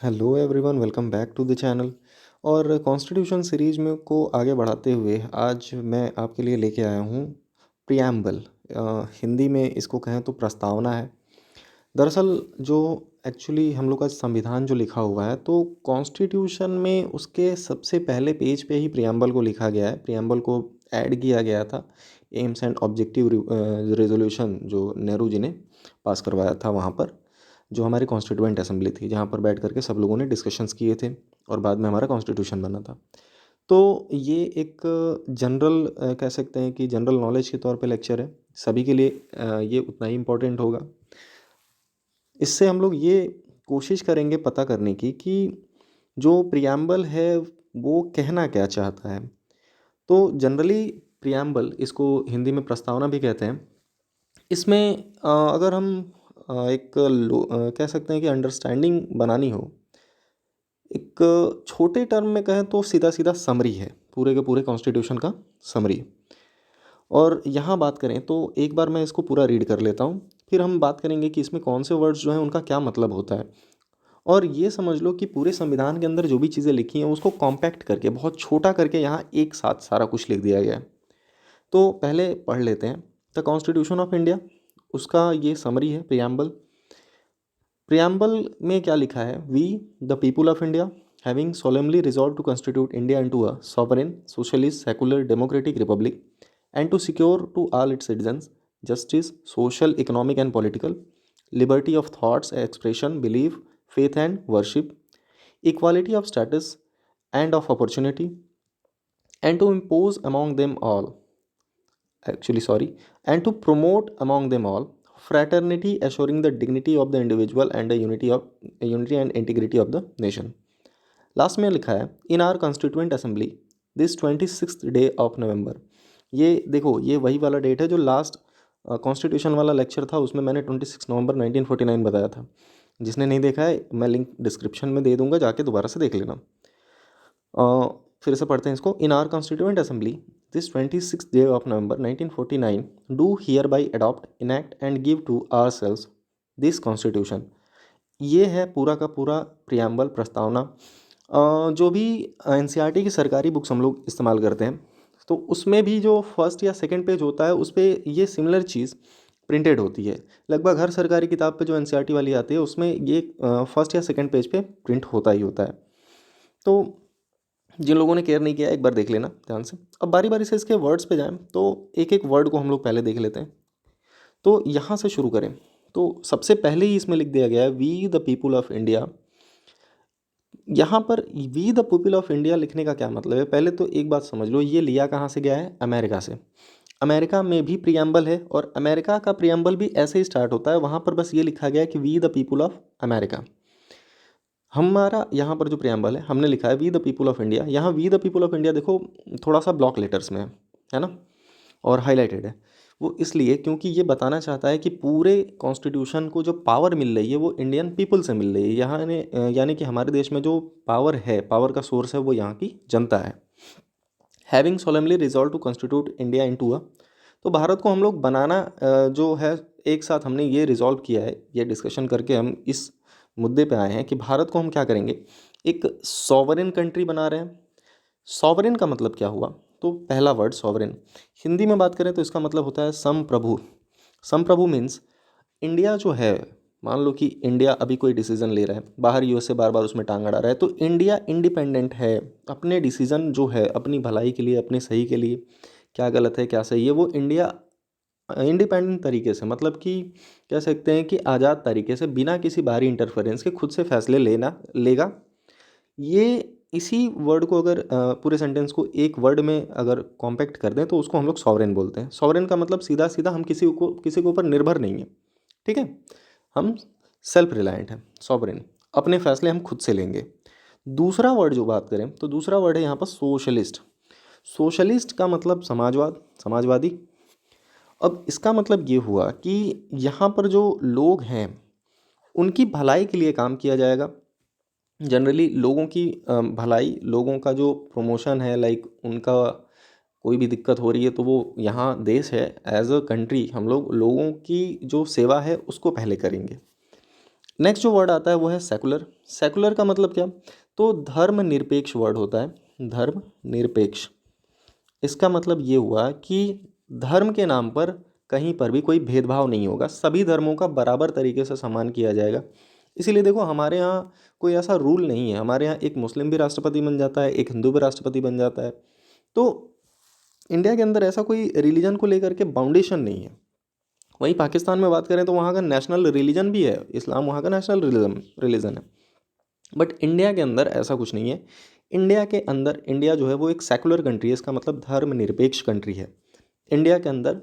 Hello everyone, welcome back to the channel. और constitution series में को आगे बढ़ाते हुए आज मैं आपके लिए लेके आया हूँ प्रियम्बल। हिंदी में इसको कहें तो प्रस्तावना है। दरअसल जो एक्चुअली हम लोग का संविधान जो लिखा हुआ है, तो कॉन्स्टिट्यूशन में उसके सबसे पहले पेज पे ही प्रियम्बल को लिखा गया है। प्रियम्बल को ऐड किया गया था एम्स एंड ऑब्जेक्टिव रेजोल्यूशन जो नेहरू जी ने पास करवाया था वहाँ पर, जो हमारी कॉन्स्टिट्यूएंट असेंबली थी, जहाँ पर बैठ करके सब लोगों ने डिस्कशंस किए थे और बाद में हमारा कॉन्स्टिट्यूशन बना था। तो ये एक जनरल कह सकते हैं कि जनरल नॉलेज के तौर पे लेक्चर है, सभी के लिए ये उतना ही इम्पोर्टेंट होगा। इससे हम लोग ये कोशिश करेंगे पता करने की कि जो प्रियम्बल है वो कहना क्या चाहता है। तो जनरली प्रियम्बल, इसको हिंदी में प्रस्तावना भी कहते हैं, इसमें अगर हम कह सकते हैं कि अंडरस्टैंडिंग बनानी हो, एक छोटे टर्म में कहें तो सीधा सीधा समरी है पूरे के पूरे कॉन्स्टिट्यूशन का, समरी। और यहाँ बात करें तो एक बार मैं इसको पूरा रीड कर लेता हूँ, फिर हम बात करेंगे कि इसमें कौन से वर्ड्स जो हैं उनका क्या मतलब होता है। और ये समझ लो कि पूरे संविधान के अंदर जो भी चीज़ें लिखी हैं उसको कॉम्पैक्ट करके, बहुत छोटा करके यहाँ एक साथ सारा कुछ लिख दिया गया है। तो पहले पढ़ लेते हैं द कॉन्स्टिट्यूशन ऑफ इंडिया, उसका ये समरी है प्रियम्बल। प्रियम्बल में क्या लिखा है? We the people of India having solemnly resolved to constitute India into a sovereign, socialist, secular, democratic republic, and to secure to all its citizens justice, social, economic, and political, liberty of thoughts, expression, belief, faith, and worship, equality of status and of opportunity, and to impose among them all, and to promote among them all fraternity, assuring the dignity of the individual and the unity and integrity of the nation. Last में लिखा है इन our constituent assembly this 26 of नवंबर। ये देखो, ये वही वाला date है जो लास्ट कॉन्स्टिट्यूशन वाला लेक्चर था, उसमें मैंने 26 नवंबर 1949 बताया था। जिसने नहीं देखा है मैं लिंक डिस्क्रिप्शन में दे दूंगा, जाके दोबारा से देख लेना। फिर से पढ़ते हैं इसको। In our constituent assembly this 26 of November 1949 do hereby adopt enact and give to ourselves this constitution. ये है पूरा का पूरा प्रियम्बल, प्रस्तावना। जो भी एनसीईआरटी की सरकारी बुक्स हम लोग इस्तेमाल करते हैं, तो उसमें भी जो फर्स्ट या सेकंड पेज होता है उस पर ये सिमिलर चीज़ प्रिंटेड होती है। लगभग हर सरकारी किताब पे जो एनसीईआरटी वाली आती है उसमें ये फर्स्ट या सेकंड पेज पे प्रिंट होता ही होता है। तो जिन लोगों ने केयर नहीं किया एक बार देख लेना ध्यान से। अब बारी बारी से इसके वर्ड्स पे जाएं तो एक एक वर्ड को हम लोग पहले देख लेते हैं। तो यहाँ से शुरू करें तो सबसे पहले ही इसमें लिख दिया गया है we the people of India. यहाँ पर we the people of India लिखने का क्या मतलब है? पहले तो एक बात समझ लो, ये लिया कहाँ से गया है? अमेरिका से। अमेरिका में भी प्रियम्बल है और अमेरिका का प्रियम्बल भी ऐसे ही स्टार्ट होता है, वहाँ पर बस ये लिखा गया है कि we the people of America. हमारा यहाँ पर जो प्रियम्बल है हमने लिखा है we the people of India. यहाँ we the people of India देखो थोड़ा सा ब्लॉक लेटर्स में है ना, और हाईलाइटेड है। वो इसलिए क्योंकि ये बताना चाहता है कि पूरे कॉन्स्टिट्यूशन को जो पावर मिल रही है वो इंडियन पीपल से मिल रही है। यहाँ यानी कि हमारे देश में जो पावर है, पावर का सोर्स है, वो यहाँ की जनता है। Having solemnly resolve to constitute India into a, तो भारत को हम लोग बनाना जो है, एक साथ हमने ये रिजॉल्व किया है, ये डिस्कशन करके हम इस मुद्दे पे आए हैं कि भारत को हम क्या करेंगे, एक सॉवरेन कंट्री बना रहे हैं। सॉवरेन का मतलब क्या हुआ? तो पहला वर्ड सॉवरेन, हिंदी में बात करें तो इसका मतलब होता है संप्रभु। संप्रभु मीन्स इंडिया जो है, मान लो कि इंडिया अभी कोई डिसीजन ले रहा है, बाहर यूएसए बार बार उसमें टांग अड़ा रहा है, तो इंडिया इंडिपेंडेंट है। अपने डिसीजन जो है, अपनी भलाई के लिए, अपने सही के लिए, क्या गलत है क्या सही है, वो इंडिया इंडिपेंडेंट तरीके से, मतलब कि कह सकते हैं कि आज़ाद तरीके से, बिना किसी बाहरी इंटरफेरेंस के खुद से फैसले लेना लेगा। ये इसी वर्ड को अगर पूरे सेंटेंस को एक वर्ड में अगर कॉम्पैक्ट कर दें तो उसको हम लोग सॉवरेन बोलते हैं। सॉवरेन का मतलब सीधा सीधा हम किसी के ऊपर निर्भर नहीं है, ठीक है। हम सेल्फ रिलायंट हैं, सॉवरेन, अपने फैसले हम खुद से लेंगे। दूसरा वर्ड जो बात करें तो दूसरा वर्ड है यहाँ पर सोशलिस्ट। सोशलिस्ट का मतलब समाजवाद, समाजवादी। अब इसका मतलब ये हुआ कि यहाँ पर जो लोग हैं उनकी भलाई के लिए काम किया जाएगा। जनरली लोगों की भलाई, लोगों का जो प्रमोशन है, लाइक उनका कोई भी दिक्कत हो रही है तो वो, यहाँ देश है, एज अ कंट्री हम लोग लोगों की जो सेवा है उसको पहले करेंगे। नेक्स्ट जो वर्ड आता है वो है सेकुलर। सेकुलर का मतलब क्या? तो धर्मनिरपेक्ष वर्ड होता है, धर्मनिरपेक्ष। इसका मतलब ये हुआ कि धर्म के नाम पर कहीं पर भी कोई भेदभाव नहीं होगा, सभी धर्मों का बराबर तरीके से सम्मान किया जाएगा। इसीलिए देखो हमारे यहाँ कोई ऐसा रूल नहीं है, हमारे यहाँ एक मुस्लिम भी राष्ट्रपति बन जाता है, एक हिंदू भी राष्ट्रपति बन जाता है। तो इंडिया के अंदर ऐसा कोई रिलीजन को लेकर के बाउंडेशन नहीं है। वहीं पाकिस्तान में बात करें तो वहाँ का नेशनल रिलीजन भी है इस्लाम, वहाँ का नेशनल रिलीजन है। बट इंडिया के अंदर ऐसा कुछ नहीं है। इंडिया के अंदर, इंडिया जो है वो एक सेकुलर कंट्री है, इसका मतलब धर्मनिरपेक्ष कंट्री है। इंडिया के अंदर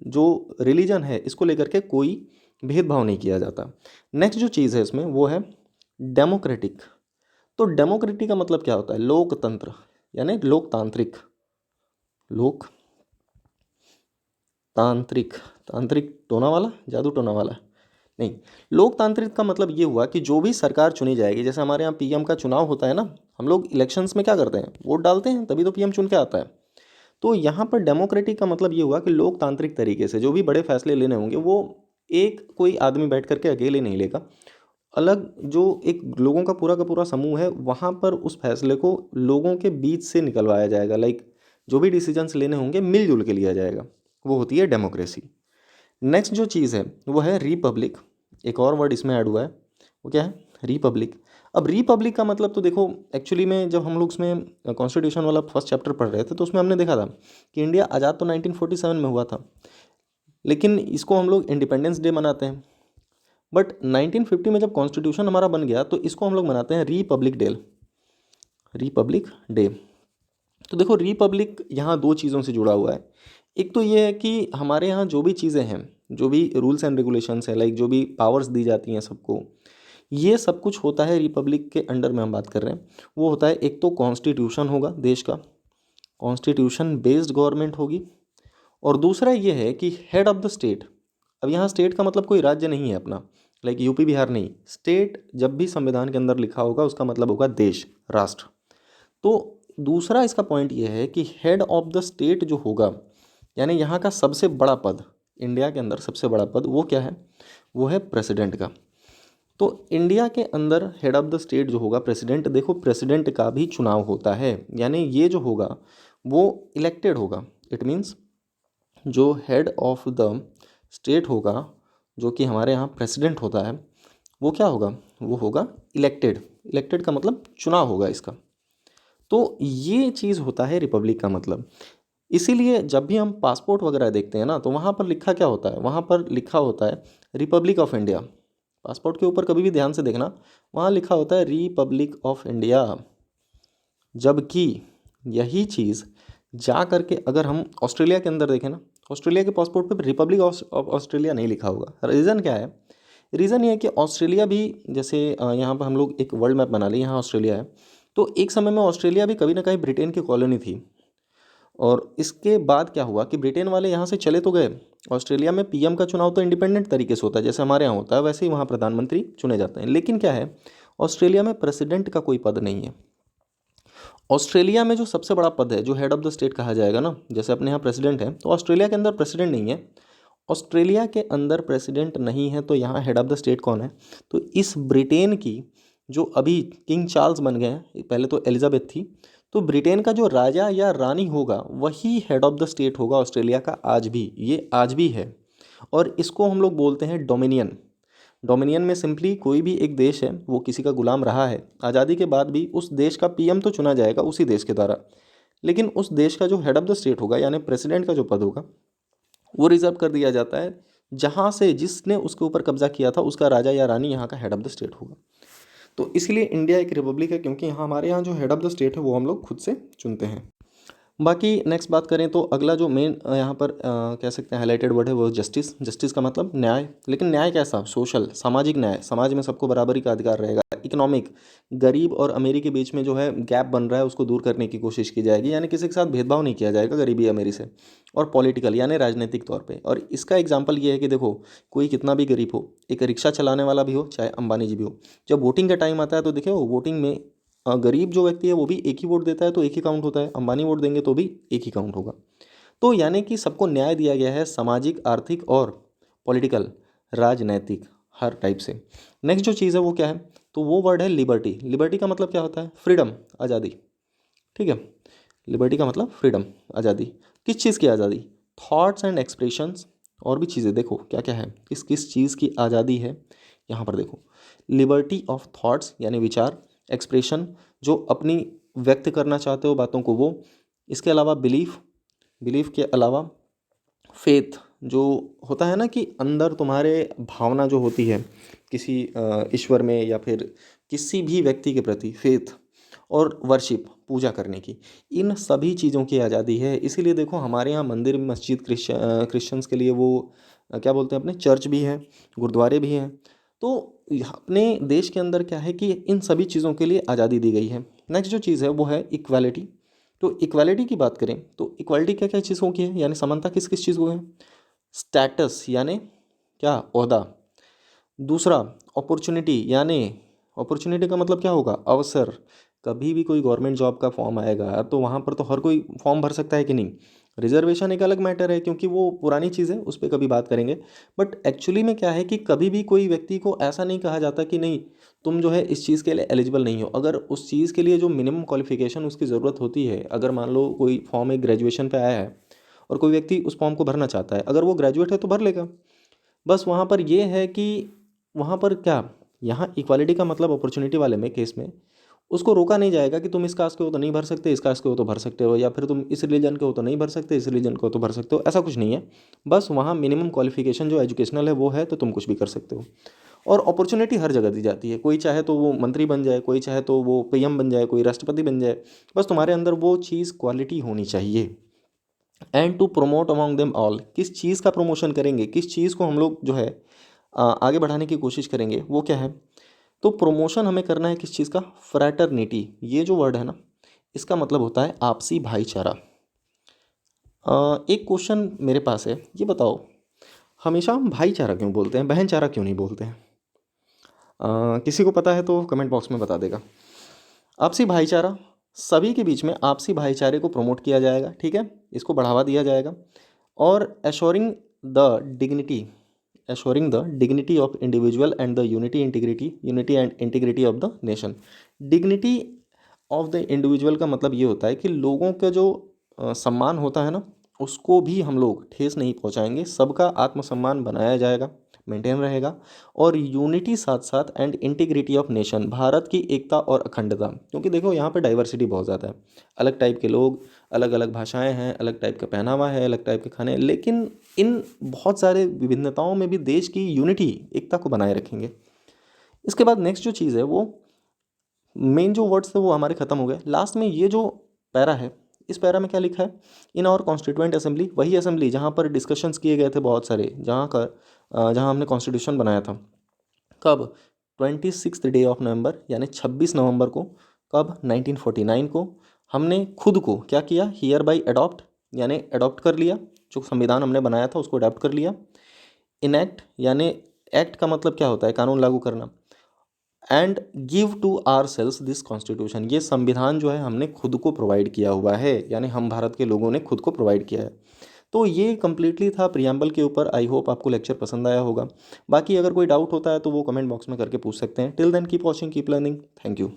जो रिलीजन है इसको लेकर के कोई भेदभाव नहीं किया जाता। नेक्स्ट जो चीज़ है इसमें वो है डेमोक्रेटिक। तो डेमोक्रेटिक का मतलब क्या होता है? लोकतंत्र, यानी लोकतांत्रिक। लोकतांत्रिक, तांत्रिक टोना वाला, जादू टोना वाला नहीं। लोकतांत्रिक का मतलब ये हुआ कि जो भी सरकार चुनी जाएगी, जैसे हमारे यहाँ पीएम का चुनाव होता है ना, हम लोग इलेक्शंस में क्या करते हैं? वोट डालते हैं, तभी तो पीएम चुन के आता है। तो यहाँ पर डेमोक्रेटिक का मतलब ये हुआ कि लोकतांत्रिक तरीके से जो भी बड़े फैसले लेने होंगे वो एक कोई आदमी बैठ करके अकेले नहीं लेगा, अलग जो एक लोगों का पूरा समूह है वहाँ पर उस फैसले को लोगों के बीच से निकलवाया जाएगा। लाइक जो भी डिसीजंस लेने होंगे मिलजुल के लिया जाएगा, वो होती है डेमोक्रेसी। नेक्स्ट जो चीज़ है वो है रिपब्लिक। एक और वर्ड इसमें ऐड हुआ है, वो क्या है? रिपब्लिक। अब रिपब्लिक का मतलब तो देखो, एक्चुअली में जब हम लोग उसमें कॉन्स्टिट्यूशन वाला फर्स्ट चैप्टर पढ़ रहे थे तो उसमें हमने देखा था कि इंडिया आज़ाद तो 1947 में हुआ था, लेकिन इसको हम लोग इंडिपेंडेंस डे मनाते हैं। बट 1950 में जब कॉन्स्टिट्यूशन हमारा बन गया तो इसको हम लोग मनाते हैं रिपब्लिक डे। Republic day. तो देखो रिपब्लिक यहाँ दो चीज़ों से जुड़ा हुआ है। एक तो ये है कि हमारे यहाँ जो भी चीज़ें हैं, जो भी रूल्स एंड रेगुलेशंस हैं, लाइक जो भी पावर्स दी जाती हैं सबको, ये सब कुछ होता है रिपब्लिक के अंडर में हम बात कर रहे हैं। वो होता है, एक तो कॉन्स्टिट्यूशन होगा देश का, कॉन्स्टिट्यूशन बेस्ड गवर्नमेंट होगी, और दूसरा ये है कि हेड ऑफ द स्टेट। अब यहाँ स्टेट का मतलब कोई राज्य नहीं है अपना, लाइक यूपी बिहार नहीं। स्टेट जब भी संविधान के अंदर लिखा होगा उसका मतलब होगा देश, राष्ट्र। तो दूसरा इसका पॉइंट ये है कि हेड ऑफ द स्टेट जो होगा, यानी यहाँ का सबसे बड़ा पद, इंडिया के अंदर सबसे बड़ा पद वो क्या है? वो है प्रेसिडेंट का। तो इंडिया के अंदर हेड ऑफ द स्टेट जो होगा प्रेसिडेंट, देखो प्रेसिडेंट का भी चुनाव होता है, यानी ये जो होगा वो इलेक्टेड होगा। इट मीन्स जो हेड ऑफ द स्टेट होगा, जो कि हमारे यहाँ प्रेसिडेंट होता है, वो क्या होगा? वो होगा इलेक्टेड। इलेक्टेड का मतलब चुनाव होगा इसका। तो ये चीज़ होता है रिपब्लिक का मतलब। इसीलिए जब भी हम पासपोर्ट वगैरह देखते हैं ना, तो वहाँ पर लिखा क्या होता है? वहाँ पर लिखा होता है रिपब्लिक ऑफ इंडिया। पासपोर्ट के ऊपर कभी भी ध्यान से देखना, वहाँ लिखा होता है रिपब्लिक ऑफ इंडिया। जबकि यही चीज़ जा करके अगर हम ऑस्ट्रेलिया के अंदर देखें ना, ऑस्ट्रेलिया के पासपोर्ट पे रिपब्लिक ऑफ ऑस्ट्रेलिया नहीं लिखा होगा। रीज़न क्या है? रीज़न ये है कि ऑस्ट्रेलिया भी, जैसे यहाँ पर हम लोग एक वर्ल्ड मैप बना लें, यहाँ ऑस्ट्रेलिया है, तो एक समय में ऑस्ट्रेलिया भी कभी ना कहीं ब्रिटेन की कॉलोनी थी। और इसके बाद क्या हुआ कि ब्रिटेन वाले यहाँ से चले तो गए। ऑस्ट्रेलिया में पीएम का चुनाव तो इंडिपेंडेंट तरीके से होता है, जैसे हमारे यहाँ होता है, वैसे ही वहाँ प्रधानमंत्री चुने जाते हैं। लेकिन क्या है, ऑस्ट्रेलिया में प्रेसिडेंट का कोई पद नहीं है। ऑस्ट्रेलिया में जो सबसे बड़ा पद है, जो हेड ऑफ द स्टेट कहा जाएगा ना, जैसे अपने यहाँ प्रेसिडेंट है, तो ऑस्ट्रेलिया के अंदर प्रेसिडेंट नहीं है। ऑस्ट्रेलिया के अंदर प्रेसिडेंट नहीं है तो यहाँ हेड ऑफ द स्टेट कौन है? तो इस ब्रिटेन की जो अभी किंग चार्ल्स बन गए हैं, पहले तो एलिजाबेथ थी, तो ब्रिटेन का जो राजा या रानी होगा वही हेड ऑफ द स्टेट होगा ऑस्ट्रेलिया का। आज भी, ये आज भी है। और इसको हम लोग बोलते हैं डोमिनियन। डोमिनियन में सिंपली कोई भी एक देश है, वो किसी का गुलाम रहा है, आज़ादी के बाद भी उस देश का पीएम तो चुना जाएगा उसी देश के द्वारा, लेकिन उस देश का जो हेड ऑफ द स्टेट होगा, यानी प्रेसिडेंट का जो पद होगा, वो रिजर्व कर दिया जाता है जहाँ से जिसने उसके ऊपर कब्जा किया था उसका राजा या रानी यहाँ का हेड ऑफ द स्टेट होगा। तो इसलिए इंडिया एक रिपब्लिक है, क्योंकि यहाँ हमारे यहाँ जो हेड ऑफ द स्टेट है वो हम लोग खुद से चुनते हैं। बाकी नेक्स्ट बात करें तो अगला जो मेन यहाँ पर कह सकते हैं हाईलाइटेड वर्ड है वो जस्टिस। जस्टिस का मतलब न्याय। लेकिन न्याय कैसा? सोशल, सामाजिक न्याय। समाज में सबको बराबरी का अधिकार रहेगा। इकोनॉमिक, गरीब और अमीरी के बीच में जो है गैप बन रहा है उसको दूर करने की कोशिश की जाएगी, यानी किसी के साथ भेदभाव नहीं किया जाएगा गरीबी अमीरी से। और पॉलिटिकल, यानी राजनीतिक तौर पे। और इसका एग्जांपल ये है कि देखो, कोई कितना भी गरीब हो, एक रिक्शा चलाने वाला भी हो, चाहे अंबानी जी भी हो, जब वोटिंग का टाइम आता है तो देखिए वोटिंग में गरीब जो व्यक्ति है वो भी एक ही वोट देता है तो एक ही काउंट होता है, अंबानी वोट देंगे तो भी एक ही काउंट होगा। तो यानी कि सबको न्याय दिया गया है, सामाजिक, आर्थिक और पॉलिटिकल, राजनैतिक, हर टाइप से। नेक्स्ट जो चीज़ है वो क्या है, तो वो वर्ड है लिबर्टी। लिबर्टी का मतलब क्या होता है, फ्रीडम, आज़ादी। ठीक है, लिबर्टी का मतलब फ्रीडम, आज़ादी। किस चीज़ की आज़ादी, थॉट्स एंड एक्सप्रेशंस, और भी चीज़ें देखो क्या क्या है, किस किस चीज़ की आज़ादी है यहाँ पर देखो। लिबर्टी ऑफ थॉट्स यानी विचार, एक्सप्रेशन जो अपनी व्यक्त करना चाहते हो बातों को वो, इसके अलावा बिलीफ, बिलीफ के अलावा फेथ, जो होता है ना कि अंदर तुम्हारे भावना जो होती है किसी ईश्वर में या फिर किसी भी व्यक्ति के प्रति फेथ, और वर्शिप, पूजा करने की, इन सभी चीज़ों की आज़ादी है। इसीलिए देखो हमारे यहाँ मंदिर मस्जिद क्रिश्चियंस के लिए वो क्या बोलते हैं अपने, चर्च भी है, गुरुद्वारे भी हैं। तो अपने देश के अंदर क्या है कि इन सभी चीज़ों के लिए आज़ादी दी गई है। नेक्स्ट जो चीज़ है वो है इक्वालिटी। तो इक्वालिटी की बात करें तो इक्वालिटी क्या क्या चीज़ों की है, यानी समानता किस किस चीज़ को है, स्टैटस यानी क्या, ओहदा। दूसरा अपॉर्चुनिटी, यानी अपॉर्चुनिटी का मतलब क्या होगा, अवसर। कभी भी कोई गवर्नमेंट जॉब का फॉर्म आएगा तो वहाँ पर तो हर कोई फॉर्म भर सकता है कि नहीं। रिजर्वेशन एक अलग मैटर है क्योंकि वो पुरानी चीज़ है, उस पर कभी बात करेंगे। बट एक्चुअली में क्या है कि कभी भी कोई व्यक्ति को ऐसा नहीं कहा जाता कि नहीं तुम जो है इस चीज़ के लिए एलिजिबल नहीं हो। अगर उस चीज़ के लिए जो मिनिमम क्वालिफिकेशन उसकी ज़रूरत होती है, अगर मान लो कोई फॉर्म एक ग्रेजुएशन पे आया है और कोई व्यक्ति उस फॉर्म को भरना चाहता है, अगर वो ग्रेजुएट है तो भर लेगा। बस वहाँ पर ये है कि वहाँ पर क्या, यहाँ इक्वालिटी का मतलब अपॉर्चुनिटी वाले में केस में उसको रोका नहीं जाएगा कि तुम इस कास्ट के हो तो नहीं भर सकते, इस कास्ट के हो तो भर सकते हो, या फिर तुम इस रिलीजन के हो तो नहीं भर सकते, इस रिलीजन को तो भर सकते हो, ऐसा कुछ नहीं है। बस वहाँ मिनिमम क्वालिफिकेशन जो एजुकेशनल है वो है तो तुम कुछ भी कर सकते हो। और अपॉर्चुनिटी हर जगह दी जाती है, कोई चाहे तो वो मंत्री बन जाए, कोई चाहे तो वो पीएम बन जाए, कोई राष्ट्रपति बन जाए, बस तुम्हारे अंदर वो चीज़ क्वालिटी होनी चाहिए। And to promote among them all, किस चीज़ का प्रमोशन करेंगे, किस चीज़ को हम लोग जो है आगे बढ़ाने की कोशिश करेंगे, वो क्या है, तो प्रमोशन हमें करना है किस चीज़ का, फ्रैटरनिटी। ये जो वर्ड है ना, इसका मतलब होता है आपसी भाईचारा। एक क्वेश्चन मेरे पास है, ये बताओ हमेशा हम भाईचारा क्यों बोलते हैं, बहनचारा क्यों नहीं बोलते हैं। किसी को पता है तो कमेंट बॉक्स में बता देगा। आपसी भाईचारा, सभी के बीच में आपसी भाईचारे को प्रमोट किया जाएगा, ठीक है, इसको बढ़ावा दिया जाएगा। और assuring the dignity of individual and the unity and integrity of the nation. Dignity of the individual का मतलब ये होता है कि लोगों का जो सम्मान होता है ना, उसको भी हम लोग ठेस नहीं पहुंचाएंगे, सबका आत्मसम्मान बनाया जाएगा, मेंटेन रहेगा। और यूनिटी साथ साथ and integrity of nation, Bharat की एकता और अखंडता, क्योंकि देखो यहाँ पे डाइवर्सिटी बहुत ज़्यादा है, अलग टाइप के लोग, अलग अलग भाषाएं हैं, अलग टाइप का पहनावा है, अलग टाइप के खाने हैं, लेकिन इन बहुत सारे विभिन्नताओं में भी देश की यूनिटी, एकता को बनाए रखेंगे। इसके बाद नेक्स्ट जो चीज़ है वो, मेन जो वर्ड्स थे वो हमारे खत्म हो गए। लास्ट में ये जो पैरा है, इस पैरा में क्या लिखा है, इन और कॉन्स्टिट्यूएंट असेंबली, वही असेंबली जहाँ पर डिस्कशंस किए गए थे बहुत सारे, जहाँ हमने कॉन्स्टिट्यूशन बनाया था। कब, 26 डे ऑफ नवंबर, यानी 26 नवंबर को। कब, 1949 को। हमने खुद को क्या किया, हियर बाई अडॉप्ट, यानी अडॉप्ट कर लिया, जो संविधान हमने बनाया था उसको अडॉप्ट कर लिया। इनैक्ट, यानी एक्ट का मतलब क्या होता है, कानून लागू करना। And give to ourselves this constitution, ये संविधान जो है हमने खुद को प्रोवाइड किया हुआ है, यानी हम भारत के लोगों ने खुद को प्रोवाइड किया है। तो ये कम्प्लीटली था प्रियम्बल के ऊपर। आई होप आपको लेक्चर पसंद आया होगा। बाकी अगर कोई डाउट होता है तो वो कमेंट बॉक्स में करके पूछ सकते हैं। Till then keep watching, keep learning, thank you.